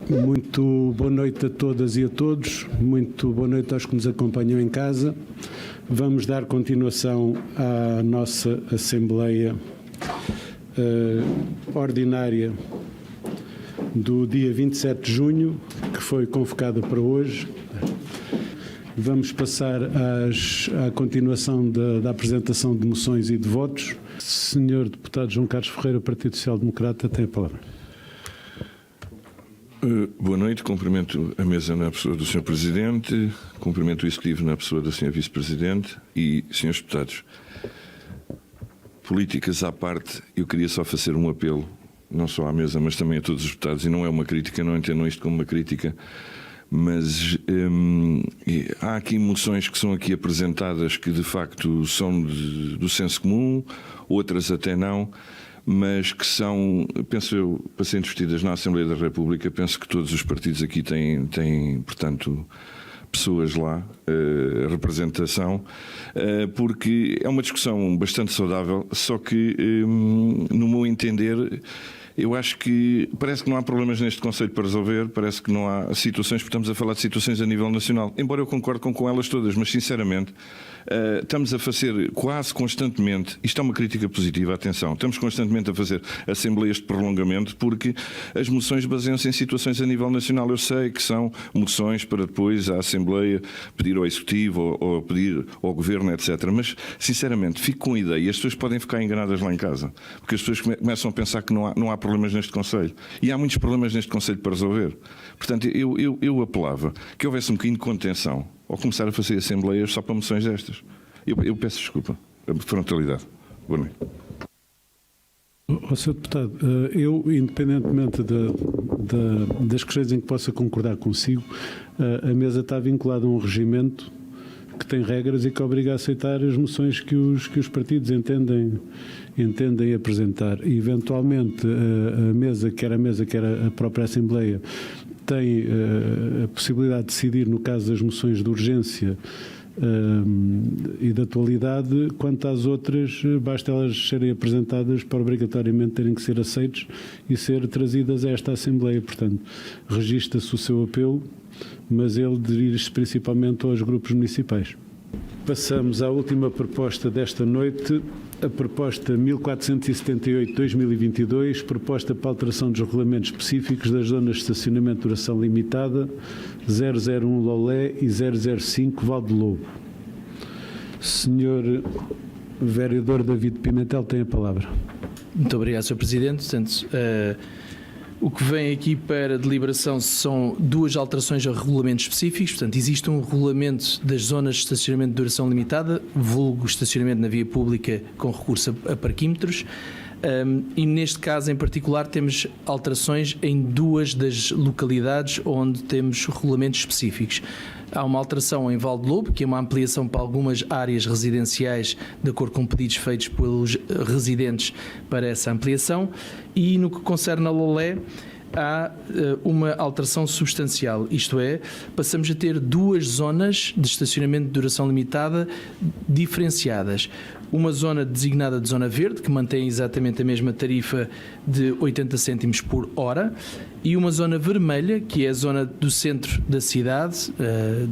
Muito boa noite a todas e a todos, muito boa noite aos que nos acompanham em casa. Vamos dar continuação à nossa Assembleia Ordinária do dia 27 de junho, que foi convocada para hoje. Vamos passar à continuação da apresentação de moções e de votos. Senhor Deputado João Carlos Ferreira, Partido Social Democrata, tem a palavra. Boa noite, cumprimento a mesa na pessoa do Sr. Presidente, cumprimento o Executivo na pessoa da Sra. Vice-Presidente e Srs. Deputados. Políticas à parte, eu queria só fazer um apelo, não só à mesa, mas também a todos os deputados, e não é uma crítica, não entendam isto como uma crítica, mas há aqui moções que são aqui apresentadas que de facto são do senso comum, outras até não, mas que são, penso eu, para serem discutidas na Assembleia da República. Penso que todos os partidos aqui têm portanto, pessoas lá, representação, porque é uma discussão bastante saudável, só que, no meu entender, eu acho que parece que não há problemas neste Conselho para resolver, parece que não há situações, porque estamos a falar de situações a nível nacional, embora eu concorde com elas todas, mas sinceramente estamos a fazer quase constantemente, isto é uma crítica positiva, atenção, estamos constantemente a fazer assembleias de prolongamento porque as moções baseiam-se em situações a nível nacional. Eu sei que são moções para depois a Assembleia pedir ao Executivo ou pedir ao Governo, etc. Mas, sinceramente, fico com a ideia, e as pessoas podem ficar enganadas lá em casa, porque as pessoas começam a pensar que não há problemas neste Conselho. E há muitos problemas neste Conselho para resolver. Portanto, eu apelava que houvesse um bocadinho de contenção ao começar a fazer assembleias só para moções destas. Eu peço desculpa, a frontalidade. Boa noite. Sr. Deputado, eu, independentemente das questões em que possa concordar consigo, a mesa está vinculada a um regimento que tem regras e que obriga a aceitar as moções que os partidos entendem apresentar. E, eventualmente, a mesa, quer a própria Assembleia, tem a possibilidade de decidir, no caso das moções de urgência e de atualidade. Quanto às outras, basta elas serem apresentadas para obrigatoriamente terem que ser aceites e ser trazidas a esta Assembleia. Portanto, registra-se o seu apelo, mas ele dirige-se principalmente aos grupos municipais. Passamos à última proposta desta noite, a proposta 1478-2022, proposta para alteração dos regulamentos específicos das zonas de estacionamento de duração limitada 001 Lolé e 005 Val de Lobo. Senhor Vereador David Pimentel tem a palavra. Muito obrigado, Sr. Presidente. Portanto, o que vem aqui para deliberação são duas alterações a regulamentos específicos. Portanto, existe um regulamento das zonas de estacionamento de duração limitada, vulgo estacionamento na via pública com recurso a parquímetros, e neste caso em particular temos alterações em duas das localidades onde temos regulamentos específicos. Há uma alteração em Val de Lobo, que é uma ampliação para algumas áreas residenciais, de acordo com pedidos feitos pelos residentes para essa ampliação, e no que concerne a Lolé, há uma alteração substancial, isto é, passamos a ter duas zonas de estacionamento de duração limitada diferenciadas. Uma zona designada de zona verde, que mantém exatamente a mesma tarifa de 80 cêntimos por hora, e uma zona vermelha, que é a zona do centro da cidade,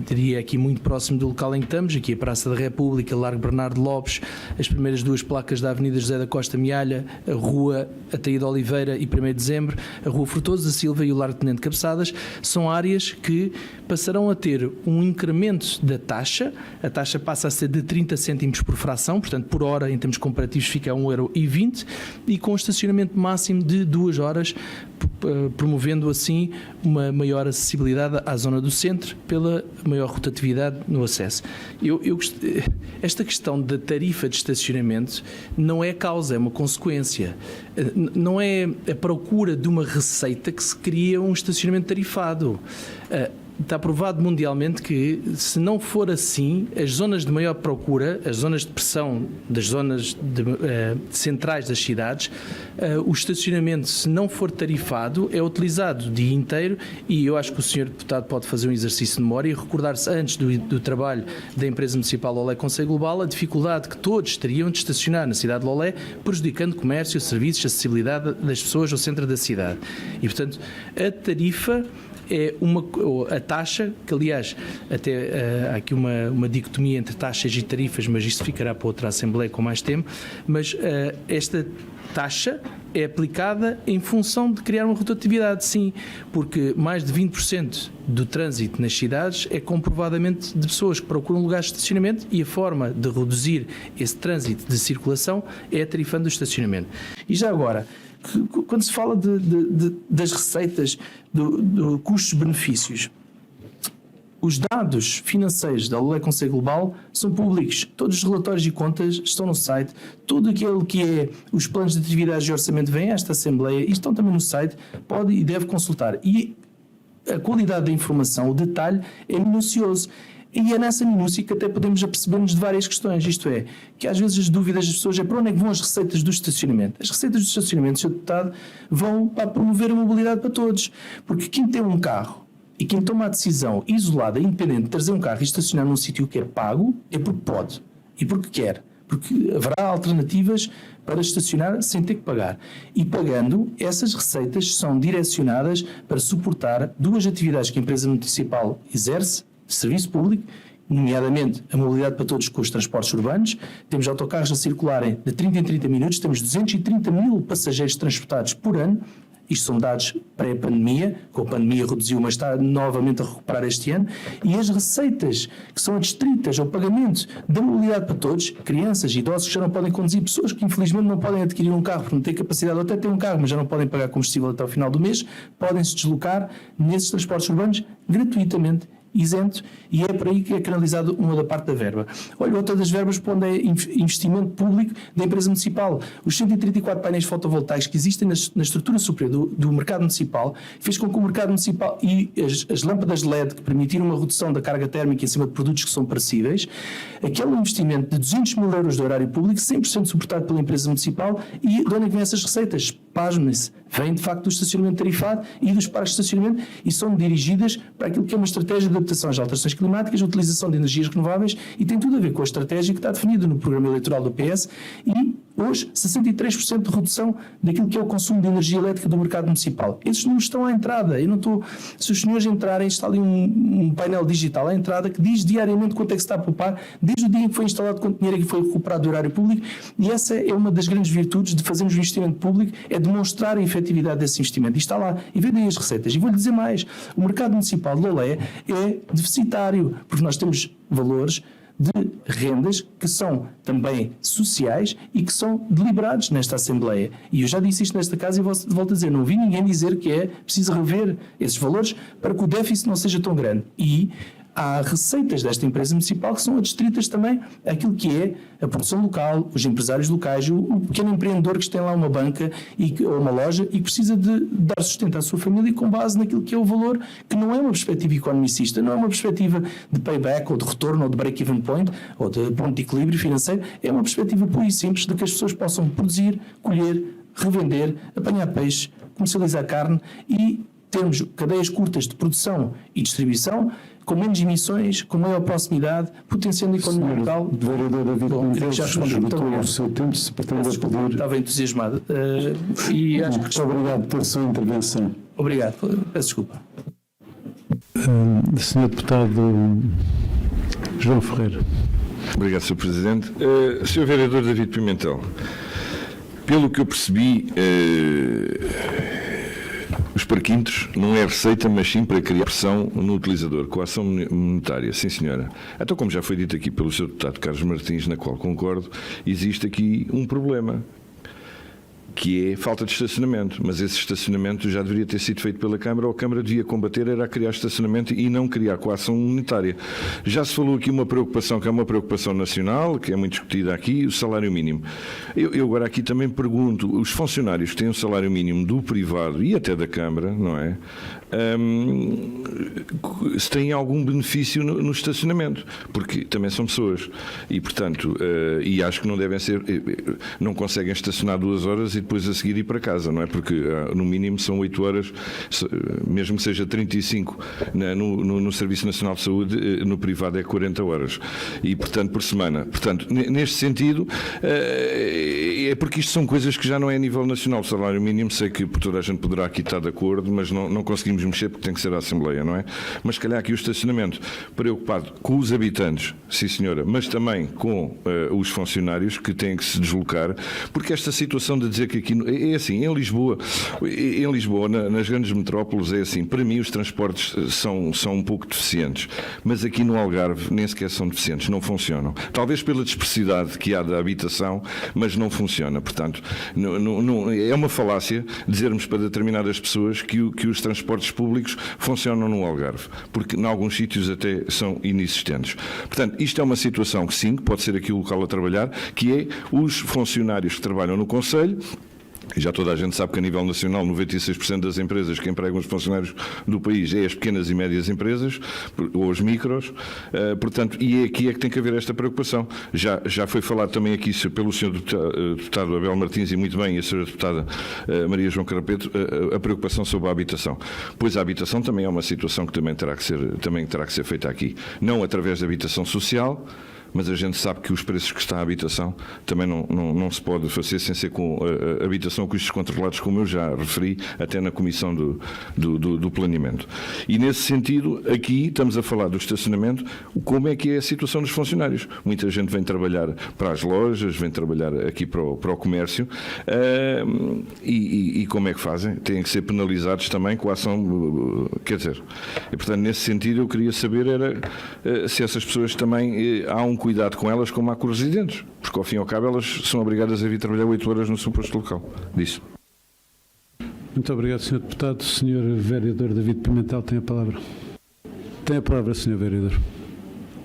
diria aqui muito próximo do local em que estamos, aqui a Praça da República, Largo Bernardo Lopes, as primeiras duas placas da Avenida José da Costa Mialha, a Rua Ataída Oliveira e 1º de Dezembro, a Rua Frutoso da Silva e o Largo Tenente Cabeçadas, são áreas que passarão a ter um incremento da taxa. A taxa passa a ser de 30 cêntimos por fração, portanto, por hora, em termos comparativos, fica a 1,20 € e com estacionamento máximo de 2 horas, promovendo assim uma maior acessibilidade à zona do centro pela maior rotatividade no acesso. Esta questão da tarifa de estacionamento não é a causa, é uma consequência. Não é a procura de uma receita que se cria um estacionamento tarifado. está provado mundialmente que, se não for assim, as zonas de maior procura, as zonas de pressão das zonas centrais das cidades, o estacionamento, se não for tarifado, é utilizado o dia inteiro, e eu acho que o Sr. Deputado pode fazer um exercício de memória e recordar-se, antes do trabalho da empresa municipal Lolé Conselho Global, a dificuldade que todos teriam de estacionar na cidade de Lolé, prejudicando comércio, serviços, acessibilidade das pessoas ao centro da cidade. E, portanto, a tarifa é a taxa, que aliás até há aqui uma dicotomia entre taxas e tarifas, mas isto ficará para outra Assembleia com mais tempo, mas esta taxa é aplicada em função de criar uma rotatividade, sim, porque mais de 20% do trânsito nas cidades é comprovadamente de pessoas que procuram lugares de estacionamento, e a forma de reduzir esse trânsito de circulação é tarifando o estacionamento. E já agora, quando se fala das receitas, do custos-benefícios, os dados financeiros da Lolé Conselho Global são públicos. Todos os relatórios e contas estão no site. Tudo aquilo que é os planos de atividades de orçamento vem a esta Assembleia e estão também no site. Pode e deve consultar. E a qualidade da informação, o detalhe, é minucioso. E é nessa minúcia que até podemos aperceber-nos de várias questões. Isto é, que às vezes as dúvidas das pessoas é para onde é que vão as receitas do estacionamento. As receitas do estacionamento, Sr. Deputado, vão para promover a mobilidade para todos. Porque quem tem um carro e quem toma a decisão isolada, independente de trazer um carro e estacionar num sítio que é pago, é porque pode e porque quer. Porque haverá alternativas para estacionar sem ter que pagar. E pagando, essas receitas são direcionadas para suportar duas atividades que a empresa municipal exerce, de serviço público, nomeadamente a mobilidade para todos com os transportes urbanos. Temos autocarros a circularem de 30 em 30 minutos, temos 230 mil passageiros transportados por ano. Isto são dados pré-pandemia, com a pandemia reduziu, mas está novamente a recuperar este ano. E as receitas que são adstritas ao pagamento da mobilidade para todos, crianças, idosos que já não podem conduzir, pessoas que infelizmente não podem adquirir um carro porque não têm capacidade, ou até têm um carro, mas já não podem pagar combustível até ao final do mês, podem se deslocar nesses transportes urbanos gratuitamente, isento, e é por aí que é canalizado uma da parte da verba. Olha, outra das verbas para onde é investimento público da empresa municipal. Os 134 painéis fotovoltaicos que existem na estrutura superior do mercado municipal fez com que o mercado municipal e as lâmpadas LED que permitiram uma redução da carga térmica em cima de produtos que são perecíveis, aquele investimento de 200 mil euros do horário público, 100% suportado pela empresa municipal. E de onde é que vêm essas receitas? Pasmem-se, vêm de facto do estacionamento tarifado e dos parques de estacionamento, e são dirigidas para aquilo que é uma estratégia de adaptação às alterações climáticas, a utilização de energias renováveis, e tem tudo a ver com a estratégia que está definida no programa eleitoral do PS. E hoje 63% de redução daquilo que é o consumo de energia elétrica do mercado municipal. Esses números estão à entrada. Eu não estou, se os senhores entrarem, está ali um painel digital à entrada que diz diariamente quanto é que se está a poupar, desde o dia em que foi instalado, quanto dinheiro é que foi recuperado do horário público. E essa é uma das grandes virtudes de fazermos um investimento público, é demonstrar a efetividade desse investimento. E está lá, e vê daí as receitas. E vou-lhe dizer mais, o mercado municipal de Lolé é deficitário, porque nós temos valores de rendas que são também sociais e que são deliberados nesta Assembleia. E eu já disse isto nesta casa e volto a dizer, não vi ninguém dizer que é preciso rever esses valores para que o déficit não seja tão grande. E há receitas desta empresa municipal que são adstritas também àquilo que é a produção local, os empresários locais, o pequeno empreendedor que tem lá uma banca ou uma loja e que precisa de dar sustento à sua família com base naquilo que é o valor, que não é uma perspectiva economicista, não é uma perspectiva de payback ou de retorno ou de break-even point ou de ponto de equilíbrio financeiro, é uma perspectiva pura e simples de que as pessoas possam produzir, colher, revender, apanhar peixe, comercializar carne e termos cadeias curtas de produção e distribuição com menos emissões, com maior proximidade, potenciando a economia local. Vereador David Pimentel, já esgotou o seu tempo, se pretende pedir... Estava entusiasmado. E acho que... Muito obrigado pela sua intervenção. Obrigado. Peço desculpa. Senhor Deputado João Ferreira. Obrigado, Sr. Presidente. Sr. Vereador David Pimentel, pelo que eu percebi, os parquímetros não é receita, mas sim para criar pressão no utilizador, coação monetária. Sim, senhora. Então, como já foi dito aqui pelo Sr. Deputado Carlos Martins, na qual concordo, existe aqui um problema. que é falta de estacionamento. Mas esse estacionamento já deveria ter sido feito pela Câmara, ou a Câmara devia combater, era criar estacionamento e não criar coação monetária. Já se falou aqui uma preocupação, que é uma preocupação nacional, que é muito discutida aqui, o salário mínimo. Eu agora aqui também pergunto, os funcionários que têm o salário mínimo do privado e até da Câmara, não é? Se têm algum benefício no estacionamento, porque também são pessoas e, portanto, e acho que não devem ser, não conseguem estacionar 2 horas e depois a seguir ir para casa, não é? Porque no mínimo são 8 horas, mesmo que seja 35 no Serviço Nacional de Saúde, no privado é 40 horas e, portanto, por semana. Portanto, neste sentido, é porque isto são coisas que já não é a nível nacional. O salário mínimo, sei que toda a gente poderá aqui estar de acordo, mas não conseguimos mexer porque tem que ser a Assembleia, não é? Mas se calhar aqui o estacionamento, preocupado com os habitantes, sim senhora, mas também com os funcionários que têm que se deslocar, porque esta situação de dizer que aqui é assim, em Lisboa, nas grandes metrópoles é assim, para mim os transportes são um pouco deficientes, mas aqui no Algarve nem sequer são deficientes, não funcionam. Talvez pela dispersidade que há da habitação, mas não funciona. Portanto, é uma falácia dizermos para determinadas pessoas que os transportes públicos funcionam no Algarve, porque em alguns sítios até são inexistentes. Portanto, isto é uma situação que sim, pode ser aqui o local a trabalhar, que é os funcionários que trabalham no Conselho. E já toda a gente sabe que a nível nacional 96% das empresas que empregam os funcionários do país é as pequenas e médias empresas, ou as micros, portanto, e é aqui é que tem que haver esta preocupação. Já foi falado também aqui pelo Sr. Deputado Abel Martins e muito bem, e a Sra. Deputada Maria João Carapeto, a preocupação sobre a habitação. Pois a habitação também é uma situação que também terá que ser feita aqui. Não através da habitação social, mas a gente sabe que os preços que está a habitação também não se pode fazer sem ser com a habitação com custos controlados, como eu já referi, até na Comissão do Planeamento. E nesse sentido, aqui estamos a falar do estacionamento, como é que é a situação dos funcionários. Muita gente vem trabalhar para as lojas, vem trabalhar aqui para o comércio, e como é que fazem? Têm que ser penalizados também com a ação, quer dizer, e portanto nesse sentido eu queria saber se essas pessoas também há um cuidado com elas como há com os residentes, porque ao fim e ao cabo elas são obrigadas a vir trabalhar 8 horas no seu posto local. Disso. Muito obrigado, Sr. Deputado. O Sr. Vereador David Pimentel tem a palavra. Tem a palavra, Sr. Vereador.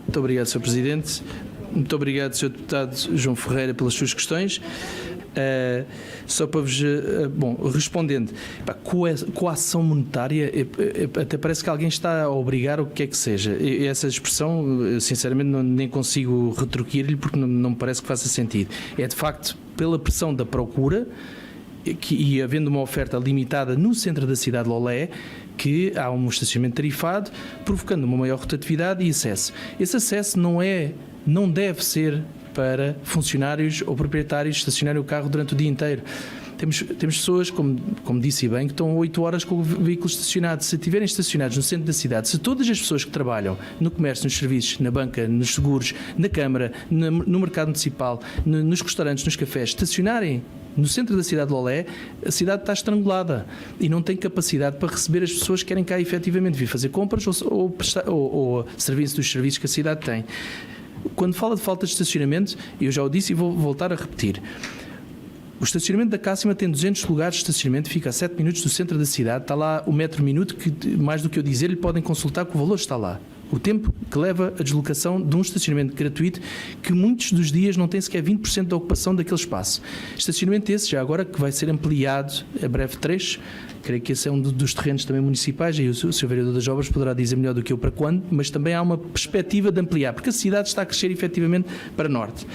Muito obrigado, Sr. Presidente. Muito obrigado, Sr. Deputado João Ferreira, pelas suas questões. Só para vos respondendo, coação monetária, até parece que alguém está a obrigar o que quer que seja. Essa expressão, sinceramente, nem consigo retruquir-lhe porque não me parece que faça sentido. É de facto pela pressão da procura e havendo uma oferta limitada no centro da cidade de Lolé, que há um estacionamento tarifado, provocando uma maior rotatividade e acesso. Esse acesso não deve ser para funcionários ou proprietários estacionarem o carro durante o dia inteiro. Temos pessoas, como disse bem, que estão 8 horas com o veículo estacionado. Se estiverem estacionados no centro da cidade, se todas as pessoas que trabalham no comércio, nos serviços, na banca, nos seguros, na Câmara, no mercado municipal, nos restaurantes, nos cafés, estacionarem no centro da cidade de Lolé, a cidade está estrangulada e não tem capacidade para receber as pessoas que querem cá efetivamente vir fazer compras ou serviço dos serviços que a cidade tem. Quando fala de falta de estacionamento, eu já o disse e vou voltar a repetir. O estacionamento da Cássima tem 200 lugares de estacionamento, fica a 7 minutos do centro da cidade, está lá o metro-minuto, que mais do que eu dizer, lhe podem consultar que o valor está lá. O tempo que leva a deslocação de um estacionamento gratuito que muitos dos dias não tem sequer 20% da ocupação daquele espaço. Estacionamento esse, já agora, que vai ser ampliado a breve trecho. Creio que esse é um dos terrenos também municipais, e o Sr. Vereador das Obras poderá dizer melhor do que eu para quando, mas também há uma perspectiva de ampliar, porque a cidade está a crescer efetivamente para norte.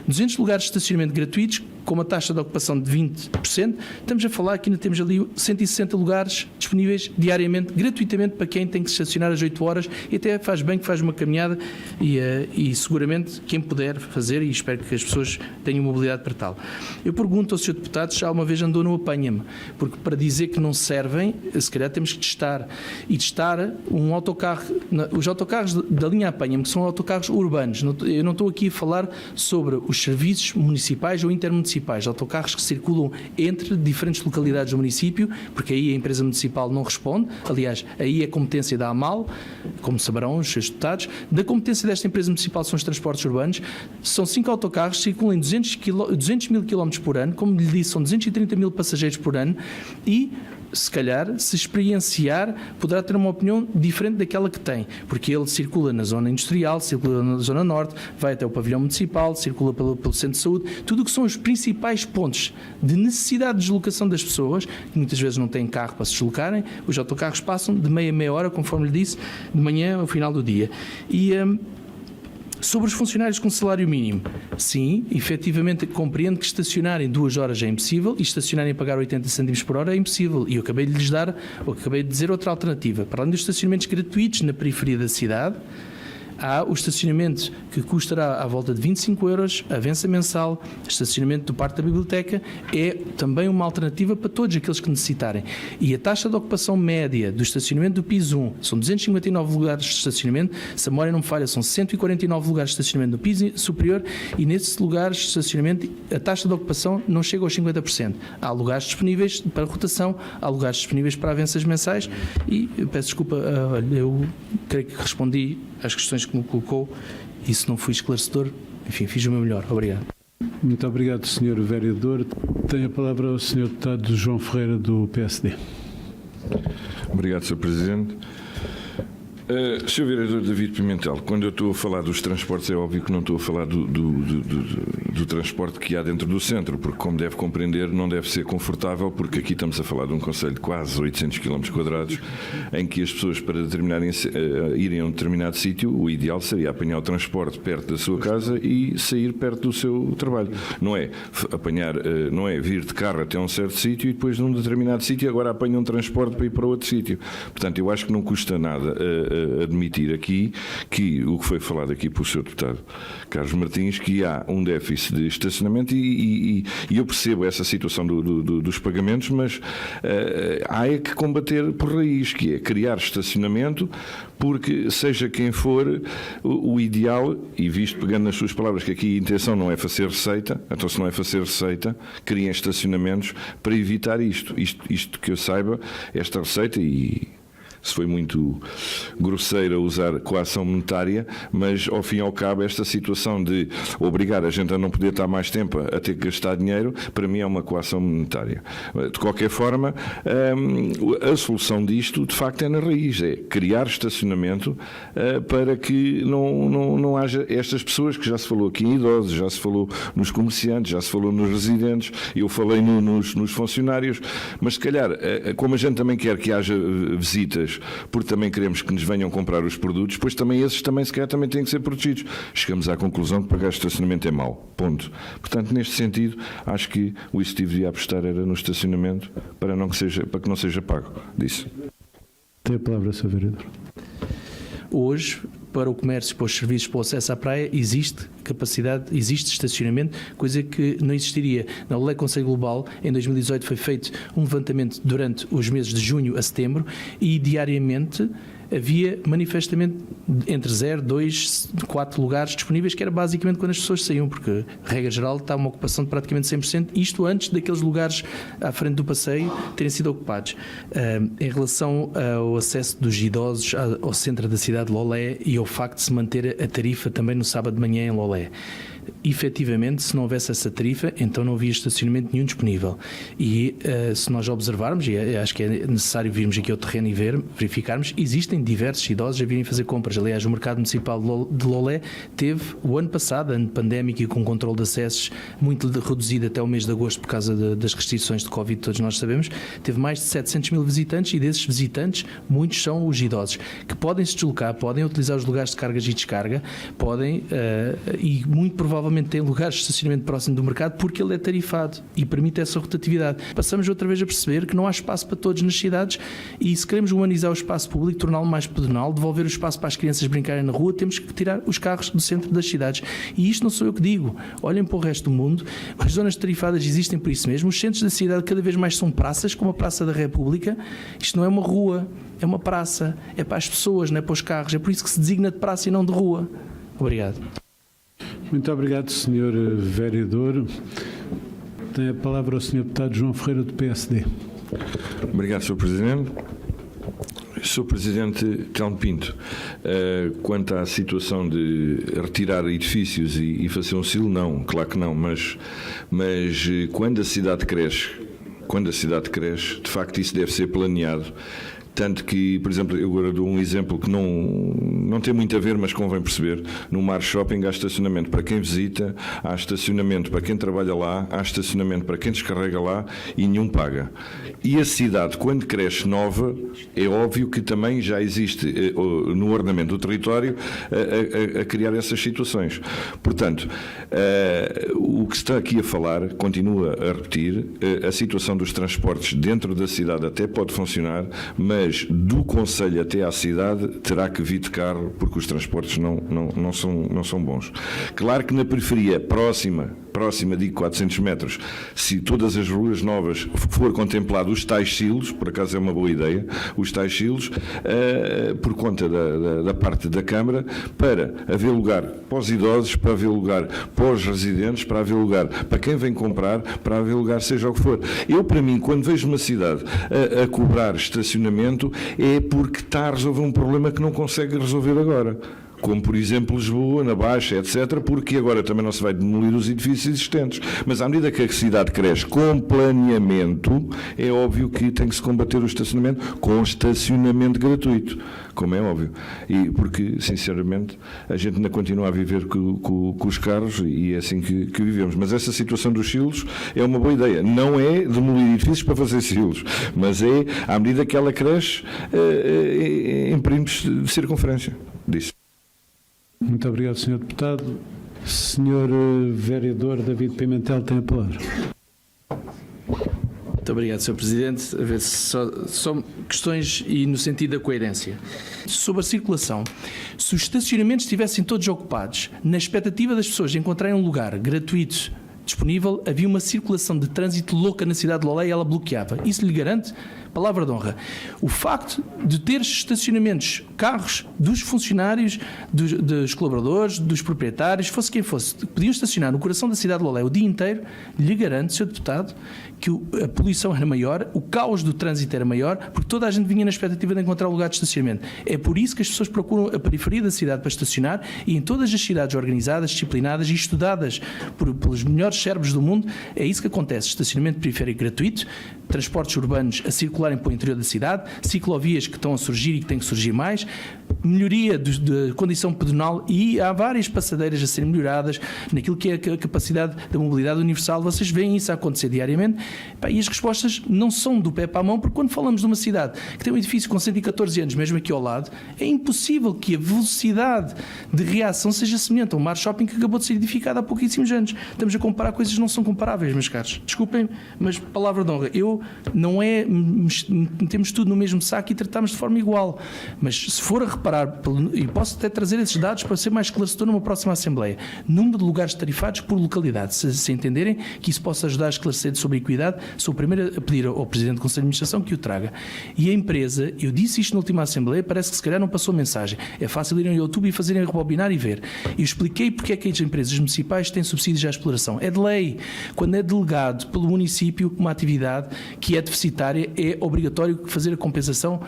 200 lugares de estacionamento gratuitos, com uma taxa de ocupação de 20%, estamos a falar que ainda temos ali 160 lugares disponíveis diariamente, gratuitamente, para quem tem que estacionar às 8 horas, e até faz bem que faz uma caminhada, e seguramente quem puder fazer, e espero que as pessoas tenham mobilidade para tal. Eu pergunto ao Sr. Deputado se já uma vez andou no Apanha-me, porque para dizer que não servem, se calhar temos que testar, e testar um autocarro, os autocarros da linha Apanha-me, que são autocarros urbanos. Eu não estou aqui a falar sobre os serviços municipais ou intermunicipais, autocarros que circulam entre diferentes localidades do município, porque aí a empresa municipal não responde. Aliás, aí é competência da AMAL, como saberão, os seus deputados. Da competência desta empresa municipal são os transportes urbanos. São 5 autocarros, circulam em 200 mil quilómetros por ano. Como lhe disse, são 230 mil passageiros por ano e, se calhar, se experienciar, poderá ter uma opinião diferente daquela que tem, porque ele circula na zona industrial, circula na zona norte, vai até o pavilhão municipal, circula pelo centro de saúde, tudo o que são os principais pontos de necessidade de deslocação das pessoas, que muitas vezes não têm carro para se deslocarem, os autocarros passam de meia hora, conforme lhe disse, de manhã ao final do dia. E sobre os funcionários com salário mínimo, sim, efetivamente compreendo que estacionarem 2 horas é impossível e estacionarem a pagar 80 cêntimos por hora é impossível. E eu acabei de lhes dar, ou acabei de dizer outra alternativa. Para além dos estacionamentos gratuitos na periferia da cidade, há o estacionamento que custará à volta de 25 euros, avança mensal, estacionamento do Parque da Biblioteca, é também uma alternativa para todos aqueles que necessitarem. E a taxa de ocupação média do estacionamento do piso 1 são 259 lugares de estacionamento, se a memória não me falha, são 149 lugares de estacionamento no piso superior e nesses lugares de estacionamento a taxa de ocupação não chega aos 50%. Há lugares disponíveis para rotação, há lugares disponíveis para avanças mensais e eu peço desculpa, eu creio que respondi às questões que me colocou e se não fui esclarecedor, enfim, fiz o meu melhor. Obrigado. Muito obrigado, Sr. Vereador. Tem a palavra o Sr. Deputado João Ferreira, do PSD. Obrigado, Sr. Presidente. Sr. Vereador David Pimentel, quando eu estou a falar dos transportes, é óbvio que não estou a falar do transporte que há dentro do centro, porque, como deve compreender, não deve ser confortável, porque aqui estamos a falar de um concelho de quase 800 km², em que as pessoas, para irem a um determinado sítio, o ideal seria apanhar o transporte perto da sua casa e sair perto do seu trabalho. Não é não é vir de carro até um certo sítio e depois num determinado sítio agora apanha um transporte para ir para outro sítio. Portanto, eu acho que não custa nada admitir aqui que o que foi falado aqui pelo Sr. Deputado Carlos Martins, que há um déficit de estacionamento e eu percebo essa situação dos pagamentos, mas há é que combater por raiz, que é criar estacionamento, porque seja quem for o ideal, e visto pegando nas suas palavras que aqui a intenção não é fazer receita, então se não é fazer receita, criem estacionamentos para evitar isto que eu saiba, esta receita, e se foi muito grosseira usar coação monetária, mas ao fim e ao cabo esta situação de obrigar a gente a não poder estar mais tempo a ter que gastar dinheiro, para mim é uma coação monetária. De qualquer forma, a solução disto de facto é na raiz, é criar estacionamento para que não haja estas pessoas, que já se falou aqui em idosos, já se falou nos comerciantes, já se falou nos residentes, eu falei nos funcionários, mas se calhar, como a gente também quer que haja visitas, porque também queremos que nos venham comprar os produtos, pois também esses também se calhar também têm que ser protegidos. Chegamos à conclusão que pagar estacionamento é mau. Ponto. Portanto, neste sentido, acho que o Executivo devia apostar era no estacionamento para que não seja pago. Disse. Tem a palavra, Sr. Vereador. Hoje, para o comércio, para os serviços, para o acesso à praia, existe capacidade, existe estacionamento, coisa que não existiria. Na Lei Conselho Global, em 2018, foi feito um levantamento durante os meses de junho a setembro e diariamente havia manifestamente entre 0, 2, 4 lugares disponíveis, que era basicamente quando as pessoas saíam, porque, regra geral, está uma ocupação de praticamente 100%, isto antes daqueles lugares à frente do passeio terem sido ocupados. Em relação ao acesso dos idosos ao centro da cidade de Lolé e ao facto de se manter a tarifa também no sábado de manhã em Lolé. Efetivamente, se não houvesse essa tarifa, então não havia estacionamento nenhum disponível. E se nós observarmos, e acho que é necessário virmos aqui ao terreno e verificarmos, existem diversos idosos a virem fazer compras. Aliás, o mercado municipal de Lolé teve, o ano passado, ano pandémico e com controle de acessos muito reduzido até o mês de agosto por causa das restrições de Covid, todos nós sabemos, teve mais de 700 mil visitantes e desses visitantes, muitos são os idosos, que podem se deslocar, podem utilizar os lugares de cargas e descarga, podem, e muito provavelmente têm lugares de estacionamento próximo do mercado porque ele é tarifado e permite essa rotatividade. Passamos outra vez a perceber que não há espaço para todos nas cidades e se queremos humanizar o espaço público, torná-lo mais pedonal, devolver o espaço para as crianças brincarem na rua, temos que tirar os carros do centro das cidades. E isto não sou eu que digo. Olhem para o resto do mundo, as zonas tarifadas existem por isso mesmo, os centros da cidade cada vez mais são praças, como a Praça da República. Isto não é uma rua, é uma praça, é para as pessoas, não é para os carros, é por isso que se designa de praça e não de rua. Obrigado. Muito obrigado, Sr. Vereador. Tem a palavra o Sr. Deputado João Ferreira, do PSD. Obrigado, Sr. Presidente. Sr. Presidente Telmo Pinto, quanto à situação de retirar edifícios e fazer um silo, não, claro que não, mas quando a cidade cresce, de facto isso deve ser planeado. Tanto que, por exemplo, eu agora dou um exemplo que não tem muito a ver, mas convém perceber. No Mar Shopping há estacionamento para quem visita, há estacionamento para quem trabalha lá, há estacionamento para quem descarrega lá e nenhum paga. E a cidade, quando cresce nova, é óbvio que também já existe no ordenamento do território a criar essas situações. Portanto, o que se está aqui a falar, continua a repetir, a situação dos transportes dentro da cidade até pode funcionar, mas do concelho até à cidade terá que vir de carro porque os transportes não são bons. Claro que na periferia próxima de 400 metros, se todas as ruas novas for contemplado os tais silos, por acaso é uma boa ideia, os tais silos, por conta da parte da Câmara, para haver lugar para os idosos, para haver lugar para os residentes, para haver lugar para quem vem comprar, para haver lugar seja o que for. Eu, para mim, quando vejo uma cidade a cobrar estacionamento, é porque está a resolver um problema que não consegue resolver agora. Como, por exemplo, Lisboa, na Baixa, etc., porque agora também não se vai demolir os edifícios existentes. Mas à medida que a cidade cresce com planeamento, é óbvio que tem que se combater o estacionamento com estacionamento gratuito, como é óbvio. E porque, sinceramente, a gente ainda continua a viver com os carros e é assim que vivemos. Mas essa situação dos silos é uma boa ideia. Não é demolir edifícios para fazer silos, mas é, à medida que ela cresce, em perímetros de circunferência disso. Muito obrigado, Sr. Deputado. Sr. Vereador David Pimentel tem a palavra. Muito obrigado, Sr. Presidente. A ver se só questões e no sentido da coerência. Sobre a circulação, se os estacionamentos estivessem todos ocupados, na expectativa das pessoas de encontrarem um lugar gratuito disponível, havia uma circulação de trânsito louca na cidade de Lolé e ela bloqueava. Isso lhe garante? Palavra de honra. O facto de ter estacionamentos, carros dos funcionários, dos colaboradores, dos proprietários, fosse quem fosse, podiam estacionar no coração da cidade de Lolé o dia inteiro, lhe garante, Sr. Deputado, que a poluição era maior, o caos do trânsito era maior, porque toda a gente vinha na expectativa de encontrar um lugar de estacionamento. É por isso que as pessoas procuram a periferia da cidade para estacionar e em todas as cidades organizadas, disciplinadas e estudadas pelos melhores cérebros do mundo, é isso que acontece. Estacionamento periférico gratuito, transportes urbanos a circularem para o interior da cidade, ciclovias que estão a surgir e que têm que surgir mais, melhoria da condição pedonal e há várias passadeiras a serem melhoradas naquilo que é a capacidade da mobilidade universal. Vocês veem isso a acontecer diariamente e as respostas não são do pé para a mão, porque quando falamos de uma cidade que tem um edifício com 114 anos, mesmo aqui ao lado, é impossível que a velocidade de reação seja semelhante a um Mar Shopping que acabou de ser edificado há pouquíssimos anos. Estamos a comparar coisas que não são comparáveis, meus caros. Desculpem, mas palavra de honra. Não é metemos tudo no mesmo saco e tratamos de forma igual. Mas se for a reparar, e posso até trazer esses dados para ser mais esclarecedor numa próxima Assembleia, número de lugares tarifados por localidade, se entenderem que isso possa ajudar a esclarecer sobre a equidade, sou o primeiro a pedir ao Presidente do Conselho de Administração que o traga. E a empresa, eu disse isto na última Assembleia, parece que se calhar não passou a mensagem. É fácil irem ao YouTube e fazerem rebobinar e ver. Eu expliquei porque é que as empresas municipais têm subsídios à exploração. É de lei. Quando é delegado pelo município uma atividade que é deficitária, é obrigatório fazer a compensação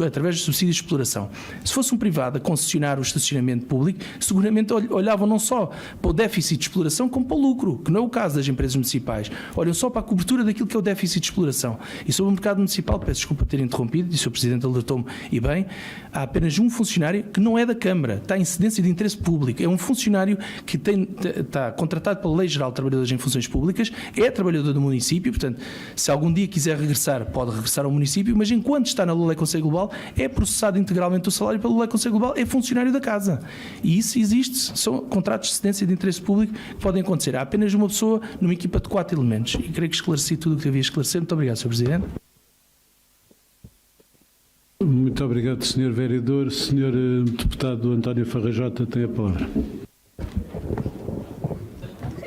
através de subsídios de exploração. Se fosse um privado a concessionar o estacionamento público, seguramente olhavam não só para o déficit de exploração, como para o lucro, que não é o caso das empresas municipais. Olham só para a cobertura daquilo que é o déficit de exploração. E sobre o mercado municipal, peço desculpa ter interrompido, e o Sr. Presidente alertou-me, e bem, há apenas um funcionário que não é da Câmara, está em incidência de interesse público. É um funcionário que está contratado pela Lei Geral de Trabalhadores em Funções Públicas, é trabalhador do município, portanto, se algum dia quiser regressar, pode regressar ao município, mas enquanto está na Lei Conselho Global, é processado integralmente o salário pela Lei Conselho Global, é funcionário da casa. E isso existe, são contratos de cedência de interesse público que podem acontecer. Há apenas uma pessoa numa equipa de 4 elementos. E creio que esclareci tudo o que devia esclarecer. Muito obrigado, Sr. Presidente. Muito obrigado, Sr. Vereador. Sr. Deputado António Farrajota tem a palavra.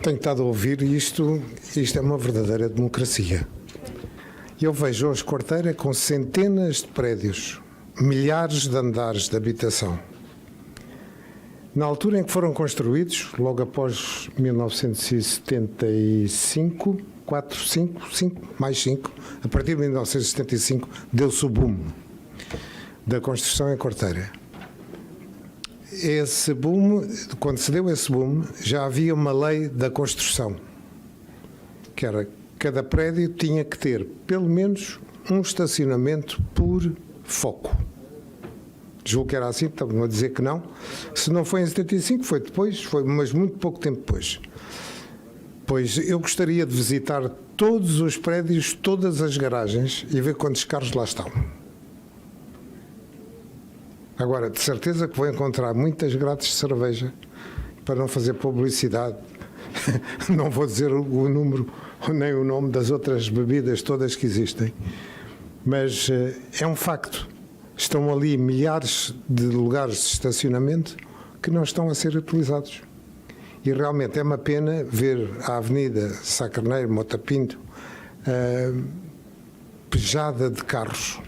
Tenho estado a ouvir isto é uma verdadeira democracia. Eu vejo hoje Quarteira com centenas de prédios, milhares de andares de habitação. Na altura em que foram construídos, logo após 1975, 5, a partir de 1975 deu-se o boom. da construção em Corteira. Esse boom, quando se deu esse boom, já havia uma lei da construção, que era cada prédio tinha que ter pelo menos um estacionamento por foco. Julgo que era assim, estão a dizer que não. Se não foi em 75, foi depois, mas muito pouco tempo depois. Pois eu gostaria de visitar todos os prédios, todas as garagens e ver quantos carros lá estão. Agora, de certeza que vou encontrar muitas grades de cerveja, para não fazer publicidade. Não vou dizer o número nem o nome das outras bebidas todas que existem. Mas é um facto. Estão ali milhares de lugares de estacionamento que não estão a ser utilizados. E realmente é uma pena ver a Avenida Sá Carneiro, Mota Pinto, pejada de carros,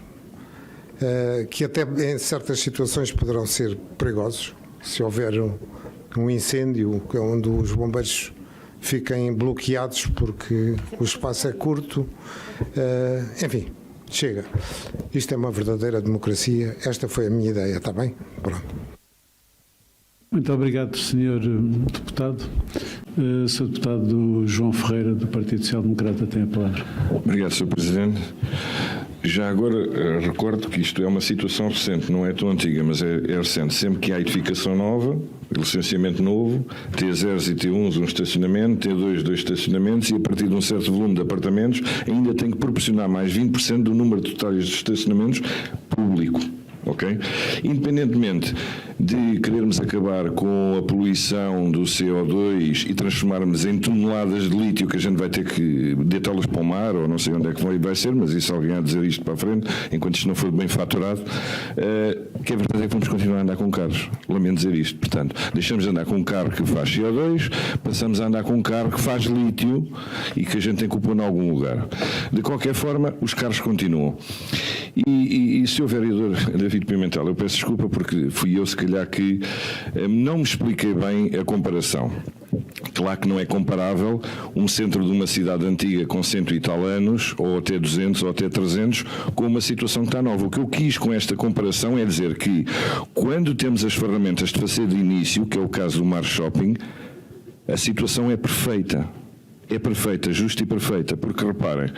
que até em certas situações poderão ser perigosos, se houver um incêndio onde os bombeiros fiquem bloqueados porque o espaço é curto. Enfim, chega. Isto é uma verdadeira democracia. Esta foi a minha ideia, está bem? Pronto. Muito obrigado, Sr. Deputado. Sr. Deputado João Ferreira, do Partido Social Democrata, tem a palavra. Obrigado, Sr. Presidente. Já agora recordo que isto é uma situação recente, não é tão antiga, mas é recente. Sempre que há edificação nova, licenciamento novo, T0 e T1 um estacionamento, T2 dois estacionamentos, e a partir de um certo volume de apartamentos ainda tem que proporcionar mais 20% do número total de estacionamentos público. Okay? Independentemente de querermos acabar com a poluição do CO2 e transformarmos em toneladas de lítio que a gente vai ter que deitá-las para o mar, ou não sei onde é que vai ser, mas isso alguém há de dizer isto para a frente, enquanto isto não for bem faturado, que é verdade é que vamos continuar a andar com carros. Lamento dizer isto. Portanto, deixamos de andar com um carro que faz CO2, passamos a andar com um carro que faz lítio e que a gente tem que pôr em algum lugar. De qualquer forma, os carros continuam. E Sr. Vereador David Pimentel, eu peço desculpa porque fui eu, se calhar, que não me expliquei bem a comparação. Claro que não é comparável um centro de uma cidade antiga com 100 e tal anos, ou até 200 ou até 300, com uma situação que está nova. O que eu quis com esta comparação é dizer que, quando temos as ferramentas de fazer de início, que é o caso do Mar Shopping, a situação é perfeita. É perfeita, justa e perfeita, porque reparem,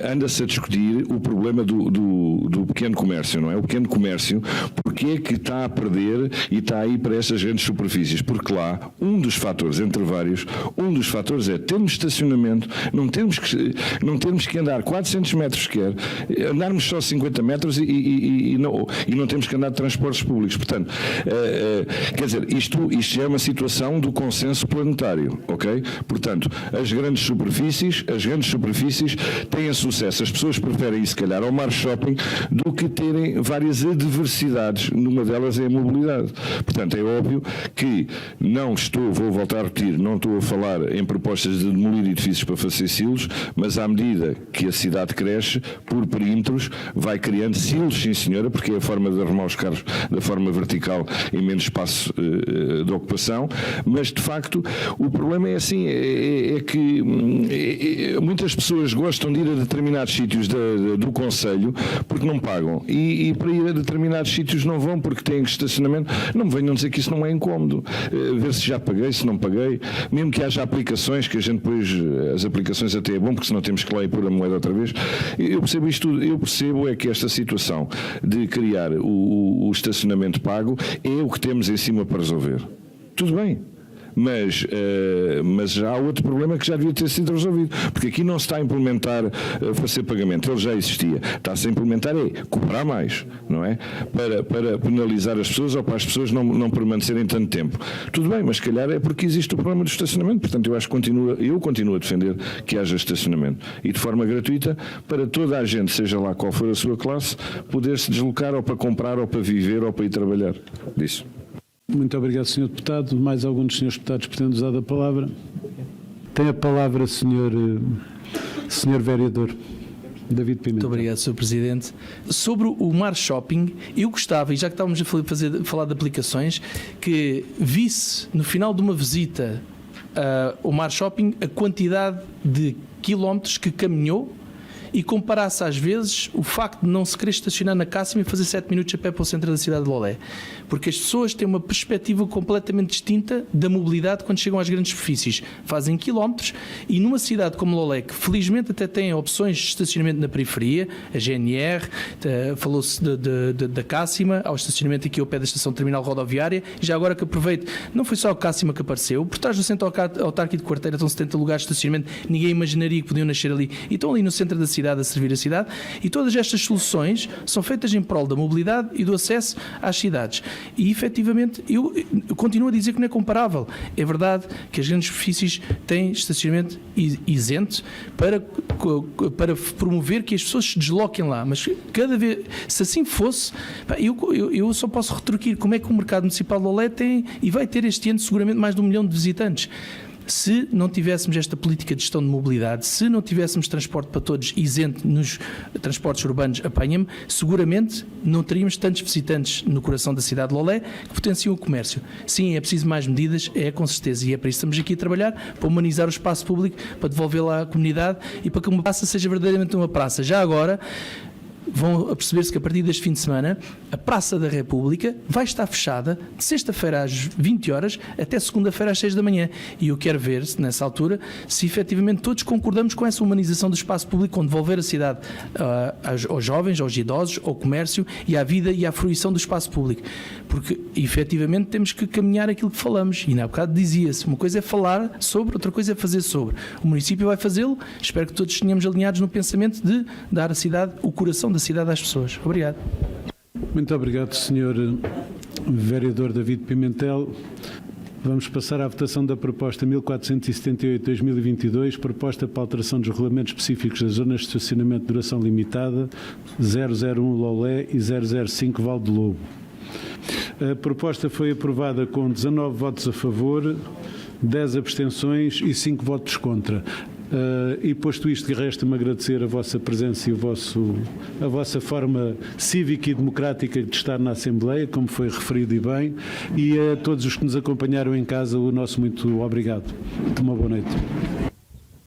anda-se a discutir o problema do pequeno comércio, não é? O pequeno comércio, porque é que está a perder e está aí para estas grandes superfícies? Porque lá, um dos fatores, entre vários, um dos fatores é termos estacionamento, não termos que andar 400 metros sequer, andarmos só 50 metros e não temos que andar de transportes públicos. Portanto, quer dizer, isto já é uma situação do consenso planetário, ok? Portanto, as grandes superfícies têm sucesso. As pessoas preferem ir, se calhar, ao Mar Shopping do que terem várias adversidades. Numa delas é a mobilidade. Portanto, é óbvio que vou voltar a repetir, não estou a falar em propostas de demolir edifícios para fazer silos, mas à medida que a cidade cresce, por perímetros, vai criando silos, sim senhora, porque é a forma de arrumar os carros da forma vertical em menos espaço de ocupação, mas de facto o problema é assim, é que muitas pessoas gostam de ir a determinados sítios do concelho porque não pagam e para ir a determinados sítios não vão porque têm estacionamento. Não me venham dizer que isso não é incómodo, ver se já paguei, se não paguei, mesmo que haja aplicações que a gente depois, as aplicações até é bom porque senão temos que lá ir pôr a moeda outra vez. Eu percebo isto tudo, eu percebo é que esta situação de criar o estacionamento pago é o que temos em cima para resolver. Tudo bem. Mas já há outro problema que já devia ter sido resolvido, porque aqui não se está a implementar fazer pagamento, ele já existia, está-se a implementar cobrar mais, não é? Para penalizar as pessoas ou para as pessoas não permanecerem tanto tempo. Tudo bem, mas se calhar é porque existe o problema do estacionamento, portanto eu acho que continuo a defender que haja estacionamento e de forma gratuita para toda a gente, seja lá qual for a sua classe, poder se deslocar ou para comprar ou para viver ou para ir trabalhar. Disso. Muito obrigado, Sr. Deputado. Mais algum dos senhores deputados pretende usar a palavra? Tem a palavra, Sr. Vereador David Pimentel. Muito obrigado, Sr. Presidente. Sobre o Mar Shopping, eu gostava, e já que estávamos a falar de aplicações, que visse no final de uma visita ao Mar Shopping a quantidade de quilómetros que caminhou e comparasse às vezes o facto de não se querer estacionar na Cássima e fazer 7 minutos a pé para o centro da cidade de Lolé. Porque as pessoas têm uma perspectiva completamente distinta da mobilidade quando chegam às grandes superfícies. Fazem quilómetros e numa cidade como Lolé, que felizmente até tem opções de estacionamento na periferia, a GNR, falou-se da Cássima, ao estacionamento aqui ao pé da estação terminal rodoviária, e já agora que aproveito, não foi só a Cássima que apareceu, por trás do centro autárquico de Quarteira estão 70 lugares de estacionamento, ninguém imaginaria que podiam nascer ali, e estão ali no centro da cidade a servir a cidade, e todas estas soluções são feitas em prol da mobilidade e do acesso às cidades. E efetivamente, eu continuo a dizer que não é comparável. É verdade que as grandes superfícies têm estacionamento isento para promover que as pessoas se desloquem lá, mas cada vez, se assim fosse, eu só posso retorquir como é que o mercado municipal de Lolé tem e vai ter este ano seguramente mais de 1 milhão de visitantes. Se não tivéssemos esta política de gestão de mobilidade, se não tivéssemos transporte para todos isento nos transportes urbanos, apanha-me, seguramente não teríamos tantos visitantes no coração da cidade de Lolé que potenciam o comércio. Sim, é preciso mais medidas, é com certeza, e é para isso que estamos aqui a trabalhar, para humanizar o espaço público, para devolvê-lo à comunidade e para que uma praça seja verdadeiramente uma praça. Já agora, vão a perceber-se que a partir deste fim de semana a Praça da República vai estar fechada de sexta-feira às 20 horas até segunda-feira às 6 da manhã. E eu quero ver, nessa altura, se efetivamente todos concordamos com essa humanização do espaço público, com devolver a cidade aos jovens, aos idosos, ao comércio e à vida e à fruição do espaço público. Porque, efetivamente, temos que caminhar aquilo que falamos. E, na bocado, dizia-se, uma coisa é falar sobre, outra coisa é fazer sobre. O município vai fazê-lo. Espero que todos tenhamos alinhados no pensamento de dar à cidade o coração da cidade às pessoas. Obrigado. Muito obrigado, Sr. Vereador David Pimentel. Vamos passar à votação da proposta 1478-2022, proposta para alteração dos regulamentos específicos das zonas de estacionamento de duração limitada 001 Lolé e 005 Val de Lobo. A proposta foi aprovada com 19 votos a favor, 10 abstenções e 5 votos contra. E posto isto, resta-me agradecer a vossa presença e a vossa forma cívica e democrática de estar na Assembleia, como foi referido e bem, e a todos os que nos acompanharam em casa, o nosso muito obrigado. Uma boa noite.